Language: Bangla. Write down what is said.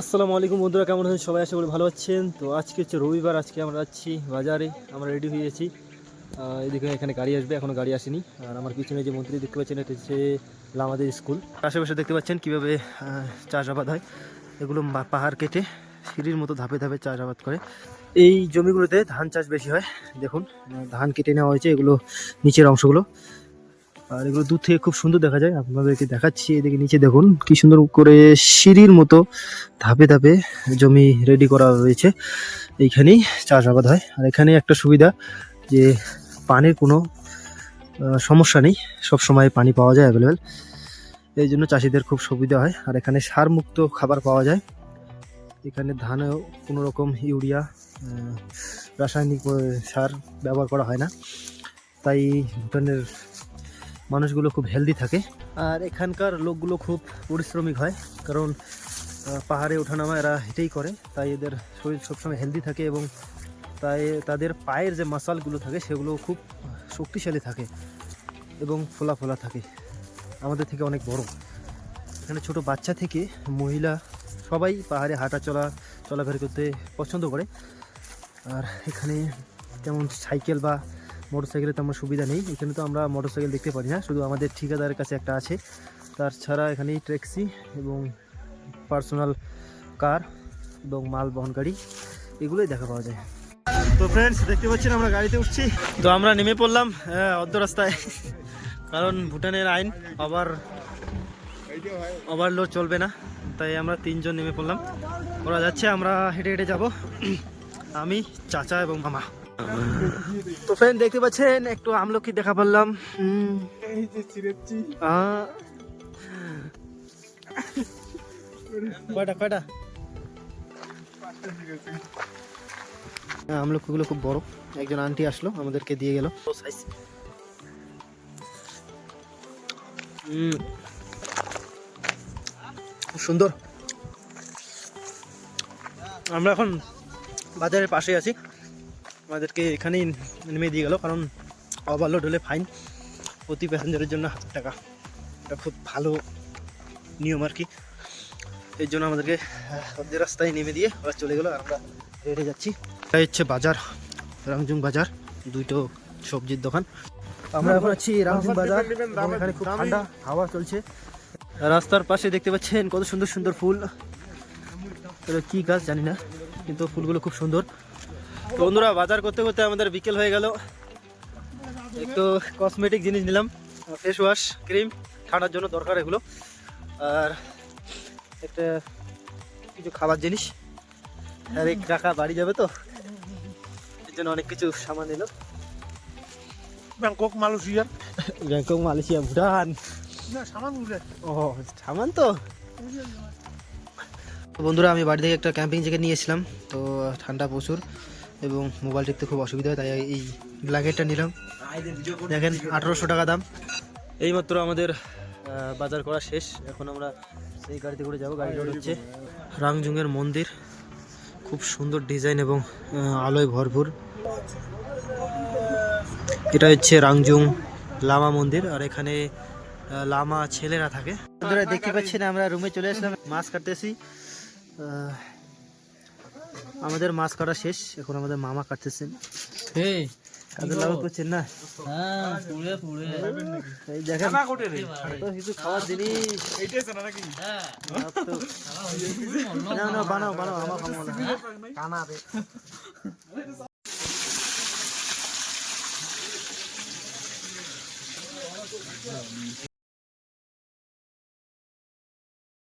আসসালামু আলাইকুম বন্ধুরা, কেমন আছেন সবাই? আশা করি ভালো আছেন। তো আজকে হচ্ছে রবিবার, আজকে আমরা যাচ্ছি বাজারে। আমরা রেডি হয়ে গেছি। এদিকে এখানে গাড়ি আসবে, এখনও গাড়ি আসেনি। আর আমার পিছনে যে মন্ত্রী দেখতে পাচ্ছেন, এটা হচ্ছে লামাদের স্কুল। আশেপাশে দেখতে পাচ্ছেন কীভাবে চাষাবাদ হয়। এগুলো পাহাড় কেটে সিঁড়ির মতো ধাপে ধাপে চাষাবাদ করে। এই জমিগুলোতে ধান চাষ বেশি হয়। দেখুন, ধান কেটে নেওয়া হয়েছে, এগুলো নিচের অংশগুলো। আর এগুলো দূর থেকে খুব সুন্দর দেখা যায়। আপনাদেরকে দেখাচ্ছি, এদিকে নিচে দেখুন কি সুন্দর করে সিঁড়ির মতো ধাপে ধাপে জমি রেডি করা রয়েছে। এইখানেই চাষাবাদ হয়। আর এখানে একটা সুবিধা যে পানির কোনো সমস্যা নেই, সব সময় পানি পাওয়া যায় অ্যাভেলেবেল। এই জন্য চাষিদের খুব সুবিধা হয়। আর এখানে সারমুক্ত খাবার পাওয়া যায়। এখানে ধানেও কোনো রকম ইউরিয়া, রাসায়নিক সার ব্যবহার করা হয় না। তাই ভুটানের মানুষগুলো খুব হেলদি থাকে। আর এখানকার লোকগুলো খুব পরিশ্রমিক হয়, কারণ পাহাড়ে ওঠানামা এরা হেঁটেই করে। তাই এদের শরীর সবসময় হেলদি থাকে এবং তাই তাদের পায়ের যে মাসালগুলো থাকে সেগুলো খুব শক্তিশালী থাকে এবং ফোলা ফোলা থাকে, আমাদের থেকে অনেক বড়। এখানে ছোট বাচ্চা থেকে মহিলা সবাই পাহাড়ে হাঁটা চলাফেরা করতে পছন্দ করে। আর এখানে তেমন সাইকেল বা মোটরসাইকেলের তেমন সুবিধা নেই। এখানে তো আমরা মোটরসাইকেল দেখতে পারি না, শুধু আমাদের ঠিকাদারের কাছে একটা আছে। তাছাড়া এখানেই ট্যাক্সি এবং পার্সোনাল কার এবং মাল বহনকারী এগুলোই দেখা পাওয়া যায়। তো ফ্রেন্ডস, দেখতে পাচ্ছেন আমরা গাড়িতে উঠছি। তো আমরা নেমে পড়লাম অর্ধ রাস্তায়, কারণ ভুটানের আইন ওভারলোড চলবে না। তাই আমরা তিনজন নেমে পড়লাম। ওরা যাচ্ছে, আমরা হেঁটে হেঁটে যাব, আমি, চাচা এবং মামা। তো ফ্রেন্ড, দেখতে পাচ্ছেন একটু আমলকি দেখা পারলাম। কয়টা আমলকিগুলো খুব বড়। একজন আন্টি আসলো, আমাদেরকে দিয়ে গেল। সুন্দর। আমরা এখন বাজারের পাশে আছি, আমাদেরকে এখানেই নেমে দিয়ে গেল, কারণ ওভারলোড হলে ফাইন, প্রতি প্যাসেঞ্জারের জন্য 1000 টাকা। এটা খুব ভালো নিয়ম আর কি। এর জন্য আমাদেরকে অর্ধেক রাস্তায় নেমে দিয়ে ওরা চলে গেলো, আর আমরা হেঁটে যাচ্ছি। এটা হচ্ছে বাজার, রাংজুং বাজার, দুটো সবজির দোকান। আমরা এখন আছি রাংজুং বাজার। এখানে খুব ঠান্ডা হাওয়া চলছে। রাস্তার পাশে দেখতে পাচ্ছেন কত সুন্দর সুন্দর ফুল। এটা কি গাছ জানি না, কিন্তু ফুলগুলো খুব সুন্দর। তো বন্ধুরা, বাজার করতে করতে আমাদের বিকেল হয়ে গেল। একটু কসমেটিক জিনিস নিলাম, ফেস ওয়াশ, ক্রিম, ঠান্ডার জন্য দরকার এগুলো। আর একটা কিছু খাবার জিনিস। আর এক টাকা বাড়ি যাবে, তো এর জন্য অনেক কিছু সামান নিল। Bangkok Malaysia, Bhutan. ও সামান তো। বন্ধুরা, আমি বাড়ি থেকে একটা ক্যাম্পিং জ্যাকেট নিয়ে এসেছিলাম। তো ঠান্ডা প্রচুর এবং মোবাইল টিপতে খুব অসুবিধা হয়, তাই এই ব্ল্যাঙ্কেটটা নিলাম। দেখেন 1800 টাকা দাম। এইমাত্র আমাদের বাজার করা শেষ। এখন আমরা সেই গাড়িতে করে যাবো। গাড়িটা হচ্ছে রাংজুংয়ের মন্দির, খুব সুন্দর ডিজাইন এবং আলোয় ভরপুর। এটা হচ্ছে রাংজুং লামা মন্দির, আর এখানে লামা ছেলেরা থাকে। বন্ধুরা, দেখতে পাচ্ছেন আমরা রুমে চলে আসলাম, মাছ কাটতেছি। আমাদের মাছ কাটা শেষ, এখন আমাদের মামা কাটতেছেন। কাজে লাভ করছেন না? এই দেখেন কিছু খাওয়ার জিনিস। বানাও বানাও, আমার খামো না।